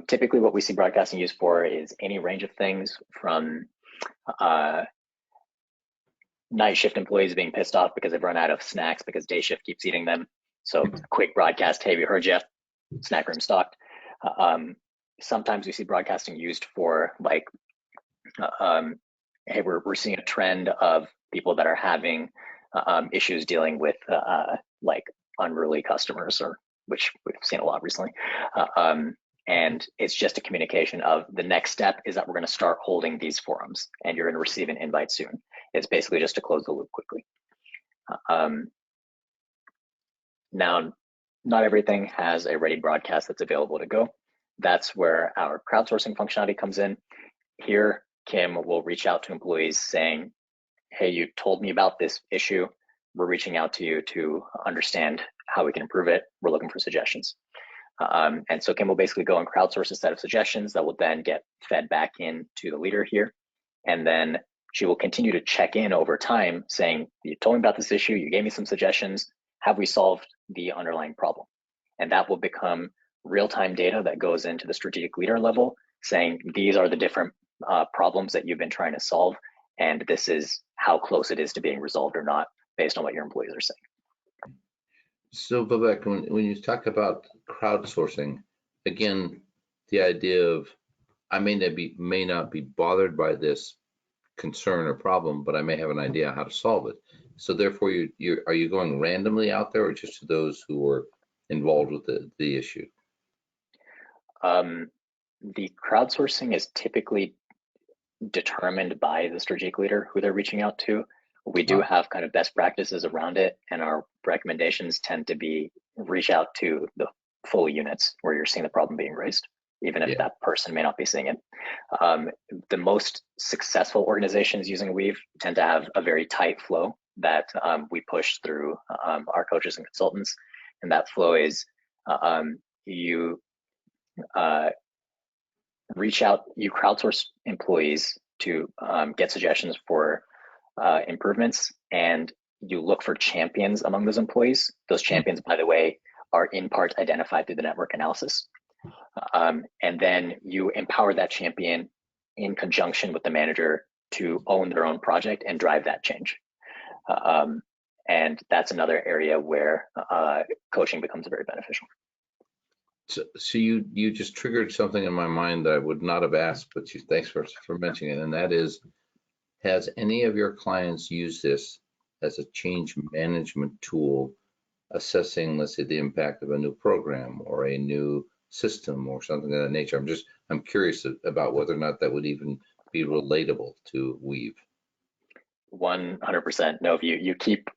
Typically what we see broadcasting used for is any range of things from night shift employees being pissed off because they've run out of snacks because day shift keeps eating them. So quick broadcast, hey, we heard you, snack room stocked. Sometimes we see broadcasting used for like, hey, we're seeing a trend of people that are having issues dealing with like unruly customers, or which we've seen a lot recently. And it's just a communication of the next step is that we're going to start holding these forums and you're going to receive an invite soon. It's basically just to close the loop quickly. Now, not everything has a ready broadcast that's available to go. That's where our crowdsourcing functionality comes in. Here, Kim will reach out to employees saying, hey, you told me about this issue. We're reaching out to you to understand how we can improve it. We're looking for suggestions. And so Kim will basically go and crowdsource a set of suggestions that will then get fed back into the leader here. And then she will continue to check in over time saying, you told me about this issue, you gave me some suggestions, have we solved the underlying problem? And that will become real-time data that goes into the strategic leader level saying, these are the different problems that you've been trying to solve, and this is how close it is to being resolved or not based on what your employees are saying. So Vivek, when you talk about crowdsourcing, again, the idea of I may not be bothered by this concern or problem, but I may have an idea how to solve it. So therefore, are you going randomly out there, or just to those who are involved with the issue? The crowdsourcing is typically determined by the strategic leader who they're reaching out to. We do have kind of best practices around it, and our recommendations tend to be reach out to the full units where you're seeing the problem being raised, even if that person may not be seeing it. The most successful organizations using Weave tend to have a very tight flow that we push through our coaches and consultants. And that flow is you reach out, you crowdsource employees to get suggestions for improvements, and you look for champions among those employees. Those champions, by the way, are in part identified through the network analysis. And then you empower that champion in conjunction with the manager to own their own project and drive that change. And that's another area where coaching becomes very beneficial. So you just triggered something in my mind that I would not have asked, but thanks for mentioning it. And that is, has any of your clients used this as a change management tool, assessing, let's say, the impact of a new program or a new system or something of that nature? I'm curious about whether or not that would even be relatable to Weave. 100%. No, you keep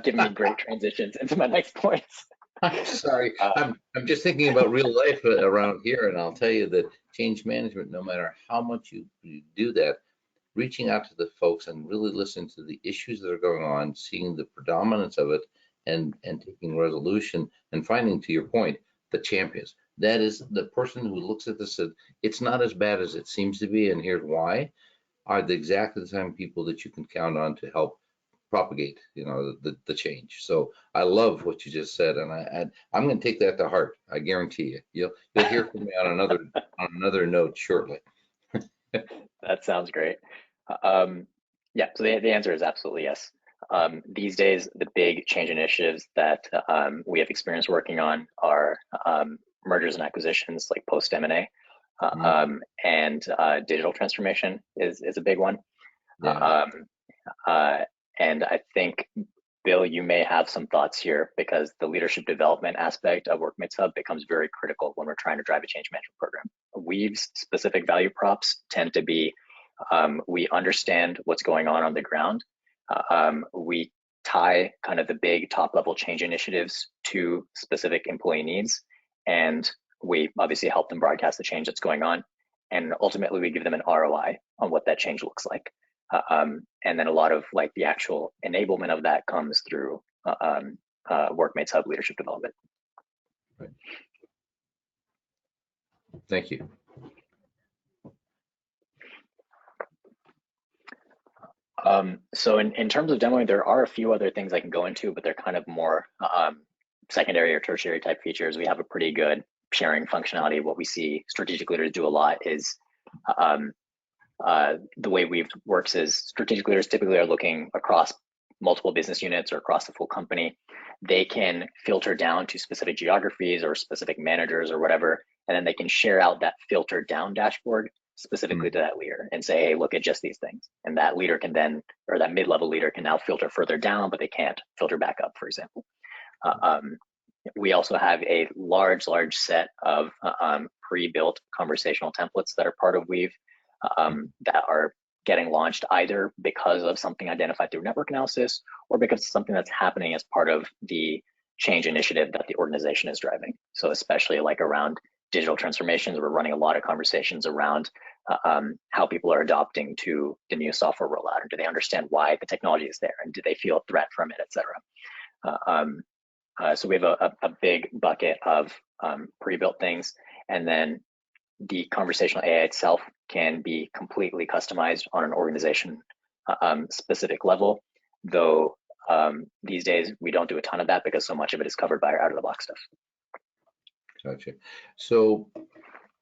giving me great transitions into my next points. I'm sorry. I'm just thinking about real life around here, and I'll tell you that change management, no matter how much you do that, reaching out to the folks and really listening to the issues that are going on, seeing the predominance of it, and taking resolution and finding, to your point, the champions. That is the person who looks at this and said, it's not as bad as it seems to be, and here's why, are exactly the same people that you can count on to help propagate, the change. So I love what you just said, and I'm going to take that to heart. I guarantee you. You'll hear from me on another note shortly. That sounds great. Yeah, so the answer is absolutely yes. These days, the big change initiatives that we have experience working on are mergers and acquisitions, like post M&A, and digital transformation is a big one. Yeah. And I think, Bill, you may have some thoughts here, because the leadership development aspect of Workmates Hub becomes very critical when we're trying to drive a change management program. Weave's specific value props tend to be, we understand what's going on the ground. We tie kind of the big top level change initiatives to specific employee needs, and we obviously help them broadcast the change that's going on. And ultimately we give them an ROI on what that change looks like. And then a lot of like the actual enablement of that comes through Workmates Hub leadership development. Right. Thank you. So in terms of demoing, there are a few other things I can go into, but they're kind of more secondary or tertiary type features. We have a pretty good sharing functionality. What we see strategic leaders do a lot is the way Weave works is strategic leaders typically are looking across multiple business units or across the full company. They can filter down to specific geographies or specific managers or whatever, and then they can share out that filtered down dashboard specifically to that leader and say, hey, look at just these things. And that leader can then, or that mid-level leader can now filter further down, but they can't filter back up, for example. We also have a large set of pre-built conversational templates that are part of Weave that are getting launched either because of something identified through network analysis or because of something that's happening as part of the change initiative that the organization is driving. So especially like around digital transformations, we're running a lot of conversations around how people are adopting to the new software rollout, or do they understand why the technology is there, and do they feel a threat from it, et cetera. So we have a big bucket of pre-built things, and then the conversational AI itself can be completely customized on an organization specific level, though these days we don't do a ton of that because so much of it is covered by our out-of-the-box stuff. Gotcha. So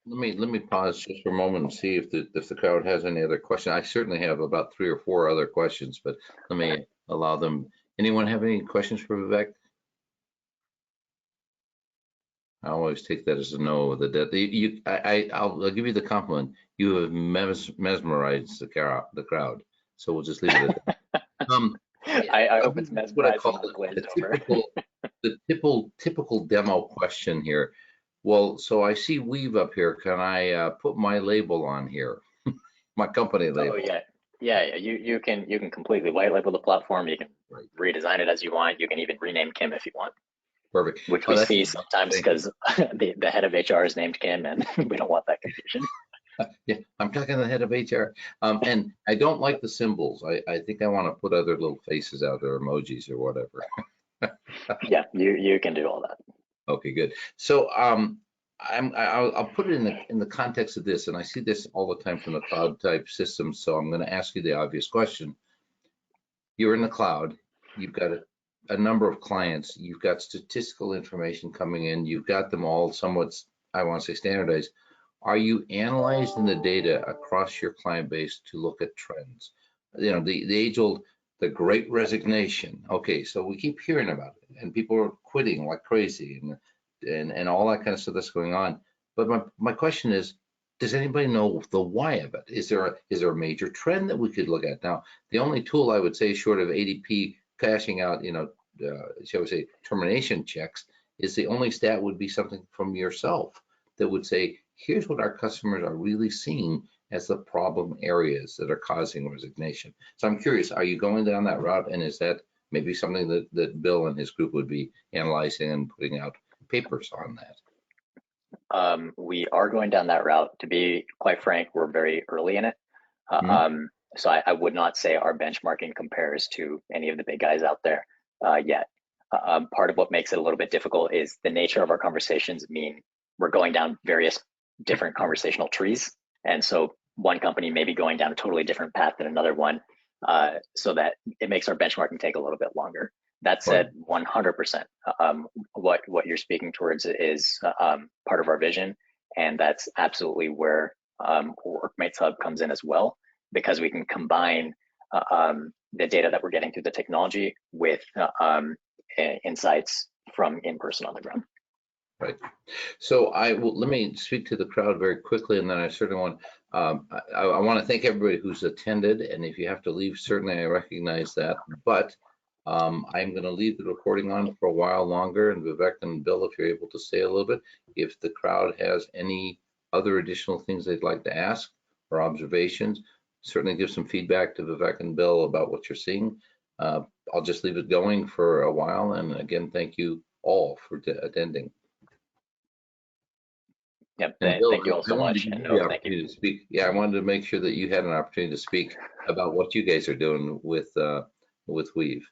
let me pause just for a moment and see if the crowd has any other questions. I certainly have about 3 or 4 other questions, but let me allow them. Anyone have any questions for Vivek? I always take that as a no. I'll give you the compliment. You have mesmerized the crowd. So we'll just leave it at that. I hope it's mesmerized. What I call the typical demo question here. Well, so I see Weave up here. Can I put my label on here? My company label. Oh yeah. You can completely white label the platform. You can redesign it as you want. You can even rename Kim if you want. Perfect. Which we see sometimes because the head of HR is named Kim, and we don't want that confusion. Yeah, I'm talking to the head of HR. And I don't like the symbols. I think I want to put other little faces out there, emojis or whatever. Yeah, you can do all that. Okay, good. So I'll put it in the context of this, and I see this all the time from the cloud type systems. So I'm going to ask you the obvious question. You're in the cloud. You've got a number of clients. You've got statistical information coming in. You've got them all somewhat, I want to say, standardized. Are you analyzing the data across your client base to look at trends? You know, the age-old, the great resignation. Okay, so we keep hearing about it, and people are quitting like crazy, and all that kind of stuff that's going on. But my question is, does anybody know the why of it? Is there a major trend that we could look at? Now, the only tool I would say, short of ADP cashing out, shall we say, termination checks, is the only stat would be something from yourself that would say, here's what our customers are really seeing as the problem areas that are causing resignation. So I'm curious, are you going down that route, and is that maybe something that Bill and his group would be analyzing and putting out papers on that? We are going down that route. To be quite frank, we're very early in it. So I would not say our benchmarking compares to any of the big guys out there yet. Part of what makes it a little bit difficult is the nature of our conversations mean we're going down various different conversational trees. And so one company may be going down a totally different path than another one, so that it makes our benchmarking take a little bit longer. That said, 100%, what you're speaking towards is part of our vision, and that's absolutely where Workmates Hub comes in as well, because we can combine the data that we're getting through the technology with insights from in person on the ground. Right. So let me speak to the crowd very quickly, and then I certainly want I want to thank everybody who's attended. And if you have to leave, certainly I recognize that. But I'm going to leave the recording on for a while longer. And Vivek and Bill, if you're able to stay a little bit, if the crowd has any other additional things they'd like to ask or observations, certainly give some feedback to Vivek and Bill about what you're seeing. I'll just leave it going for a while. And again, thank you all for attending. Yep, Bill, thank you all so much. Thank you. To speak. Yeah, I wanted to make sure that you had an opportunity to speak about what you guys are doing with Weave.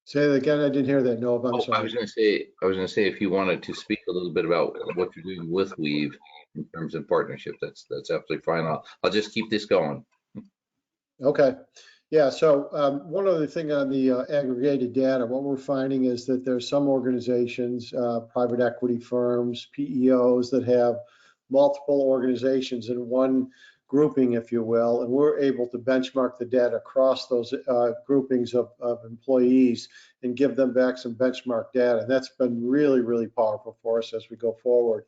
Say that again. I didn't hear that. No, I'm sorry. I was going to say if you wanted to speak a little bit about what you're doing with Weave in terms of partnership, that's absolutely fine. I'll just keep this going. Okay. Yeah, so one other thing on the aggregated data, what we're finding is that there's some organizations, private equity firms, PEOs that have multiple organizations in one grouping, if you will, and we're able to benchmark the data across those groupings of employees and give them back some benchmark data. And that's been really, really powerful for us as we go forward.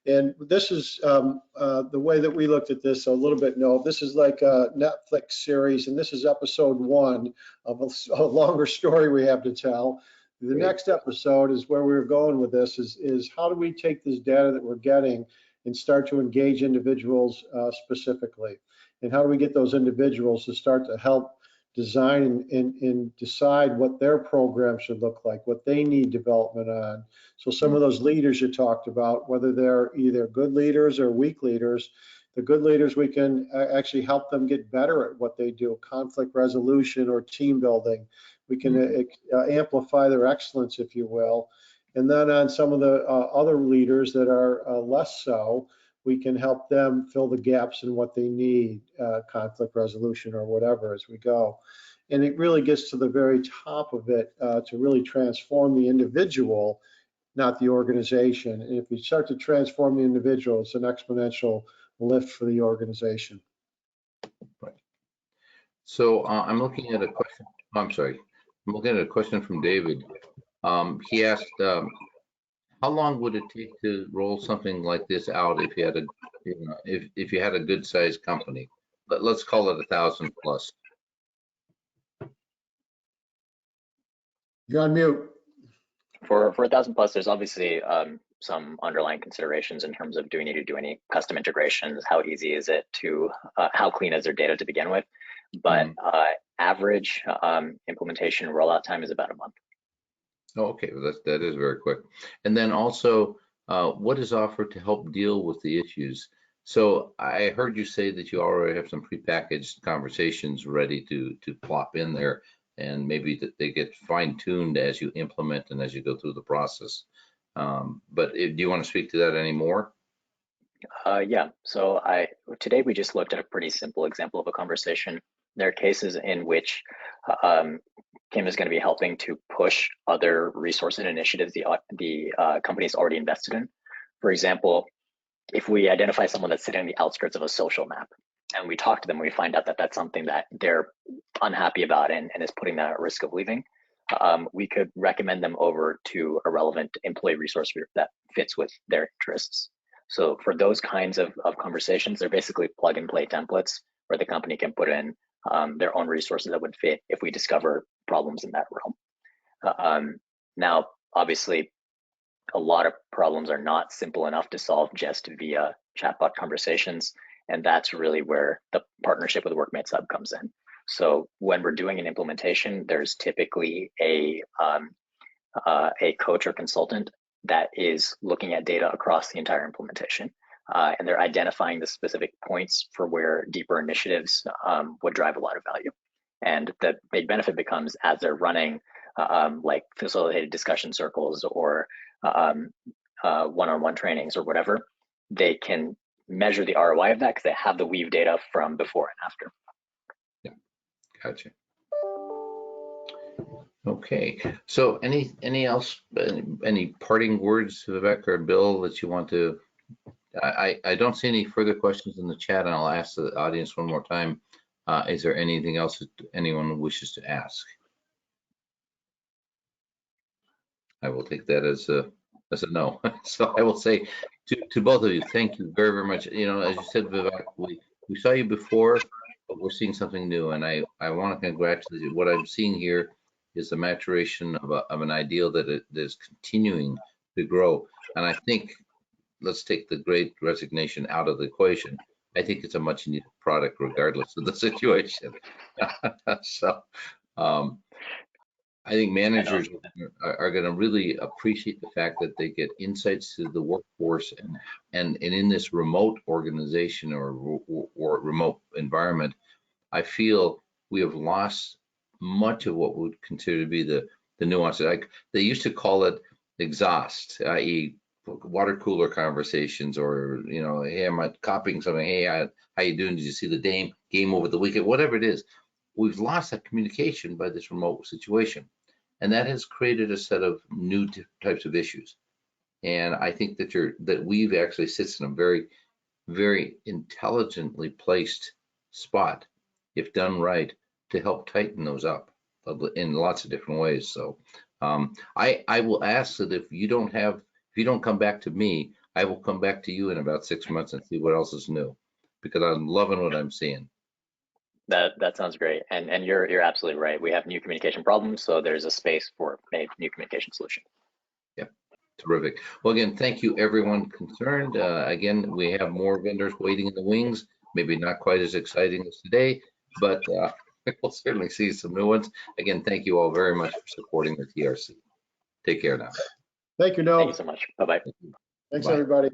And this is the way that we looked at this a little bit. No, this is like a Netflix series, and this is episode 1 of a longer story we have to tell. The next episode is where we're going with this is how do we take this data that we're getting and start to engage individuals specifically? And how do we get those individuals to start to help design and decide what their program should look like, what they need development on? So some of those leaders you talked about, whether they're either good leaders or weak leaders, the good leaders, we can actually help them get better at what they do, conflict resolution or team building. We can amplify their excellence, if you will. And then on some of the other leaders that are less so, we can help them fill the gaps in what they need, conflict resolution or whatever as we go. And it really gets to the very top of it to really transform the individual, not the organization. And if you start to transform the individual, it's an exponential lift for the organization. Right. So I'm looking at a question. I'm sorry. I'm looking at a question from David. He asked, how long would it take to roll something like this out if you had a, if you had a good sized company? Let's call it 1,000 plus. You're on mute. For 1,000 plus, there's obviously some underlying considerations in terms of do we need to do any custom integrations? How easy is it to, how clean is their data to begin with? But average implementation rollout time is about a month. Oh, okay, well, that is very quick. And then also, what is offered to help deal with the issues? So I heard you say that you already have some prepackaged conversations ready to plop in there, and maybe that they get fine-tuned as you implement and as you go through the process. But do you want to speak to that anymore? Yeah, so today we just looked at a pretty simple example of a conversation. There are cases in which Kim is going to be helping to push other resources and initiatives the company is already invested in. For example, if we identify someone that's sitting on the outskirts of a social map and we talk to them, we find out that that's something that they're unhappy about and is putting them at risk of leaving, we could recommend them over to a relevant employee resource group that fits with their interests. So for those kinds of conversations, they're basically plug and play templates where the company can put in their own resources that would fit if we discover problems in that realm. Now, obviously, a lot of problems are not simple enough to solve just via chatbot conversations, and that's really where the partnership with Workmates Hub comes in. So when we're doing an implementation, there's typically a coach or consultant that is looking at data across the entire implementation. And they're identifying the specific points for where deeper initiatives would drive a lot of value. And the big benefit becomes as they're running like facilitated discussion circles or one-on-one trainings or whatever, they can measure the ROI of that because they have the Weave data from before and after. Yeah, gotcha. Okay, so any else, any parting words, Vivek or Bill, that you want to? I don't see any further questions in the chat, and I'll ask the audience one more time. Is there anything else that anyone wishes to ask? I will take that as a no. So I will say to both of you, thank you very, very much. You know, as you said, Vivek, we saw you before, but we're seeing something new, and I want to congratulate you. What I'm seeing here is the maturation of an ideal that is continuing to grow, and I think, let's take the Great Resignation out of the equation. I think it's a much needed product regardless of the situation. So I think managers are going to really appreciate the fact that they get insights to the workforce, and in this remote organization or remote environment, I feel we have lost much of what we would consider to be the nuances. Like they used to call it exhaust, i.e. water cooler conversations, or, you know, hey, am I copying something? Hey, how you doing? Did you see the game over the weekend? Whatever it is, we've lost that communication by this remote situation, and that has created a set of new types of issues. And I think that Weave actually sits in a very very intelligently placed spot, if done right, to help tighten those up in lots of different ways. So I will ask that if you don't come back to me, I will come back to you in about 6 months and see what else is new, because I'm loving what I'm seeing. That sounds great, and you're absolutely right. We have new communication problems, so there's a space for a new communication solution. Yep, terrific. Well, again, thank you everyone concerned. Again, we have more vendors waiting in the wings. Maybe not quite as exciting as today, but we'll certainly see some new ones. Again, thank you all very much for supporting the TRC. Take care now. Thank you, Thank you Noah. so much. Bye-bye. Thanks, Bye. everybody.